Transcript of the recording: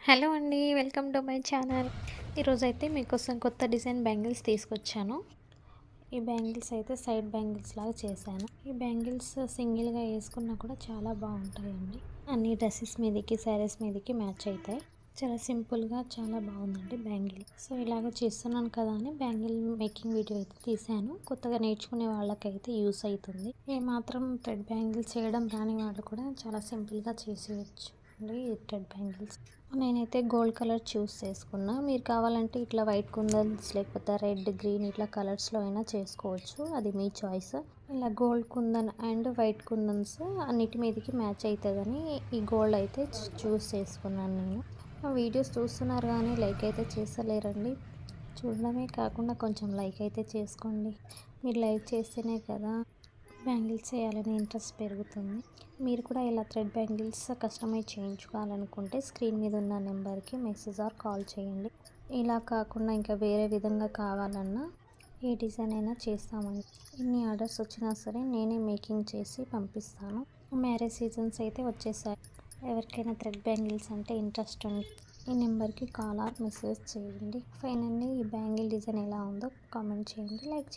Hello అండి. Welcome to my channel. ఈరోజైతే మీకోసం కొత్త డిజైన్ బ్యాంగిల్స్ తీసుకొచ్చాను. ఈ బ్యాంగిల్స్ అయితే సైడ్ బ్యాంగిల్స్ లాగా చేశాను. ఈ బ్యాంగిల్స్ సింగిల్‌గా ఏసుకున్నా కూడా చాలా బాగుంటాయండి. అన్ని డ్రెసెస్ మీదకి, శారీస్ మీదకి మ్యాచ్ అయితాయి. చాలా సింపుల్‌గా చాలా బాగుందండి బ్యాంగిల్. సో ఇలాగ చేస్తున్నాను కదా అని బ్యాంగిల్ మేకింగ్ వీడియో అయితే తీశాను. కొత్తగా నేర్చుకునే వాళ్ళకైతే యూస్ అవుతుంది. ఏమాత్రం థ్రెడ్ బ్యాంగిల్స్ చేయడం రాని వాళ్ళు కూడా చాలా సింపుల్‌గా చేసేయచ్చు అండి ఈ థ్రెడ్ బ్యాంగిల్స్. నేనైతే గోల్డ్ కలర్ చూస్ చేసుకున్నా. మీరు కావాలంటే ఇట్లా వైట్ కుందన్స్ లేకపోతే రెడ్, గ్రీన్ ఇట్లా కలర్స్‌లో అయినా చేసుకోవచ్చు. అది మీ చాయిస్. ఇలా గోల్డ్ కుందన్ అండ్ వైట్ కుందన్స్ అన్నిటి మీదకి మ్యాచ్ అవుతుందని ఈ గోల్డ్ అయితే చూస్ చేసుకున్నాను నేను. వీడియోస్ చూస్తున్నారు కానీ లైక్ అయితే చేస్తలేరండి. చూడడమే కాకుండా కొంచెం లైక్ అయితే చేసుకోండి. మీరు లైక్ చేస్తేనే కదా బ్యాంగిల్స్ చేయాలని ఇంట్రెస్ట్ పెరుగుతుంది. మీరు కూడా ఇలా థ్రెడ్ బ్యాంగిల్స్ కస్టమైజ్ చేయించుకోవాలనుకుంటే స్క్రీన్ మీద ఉన్న నెంబర్కి మెసేజ్ ఆర్ కాల్ చేయండి. ఇలా కాకుండా ఇంకా వేరే విధంగా కావాలన్నా ఏ డిజైన్ అయినా చేస్తామండి. ఎన్ని ఆర్డర్స్ వచ్చినా సరే నేనే మేకింగ్ చేసి పంపిస్తాను. మ్యారేజ్ సీజన్స్ అయితే వచ్చేసాయి. ఎవరికైనా థ్రెడ్ బ్యాంగిల్స్ అంటే ఇంట్రెస్ట్ ఉంది, ఈ నెంబర్కి కాల్ ఆర్ మెసేజ్ చేయండి. ఫైనల్లీ ఈ బ్యాంగిల్ డిజైన్ ఎలా ఉందో కామెంట్ చేయండి, లైక్ చేయండి.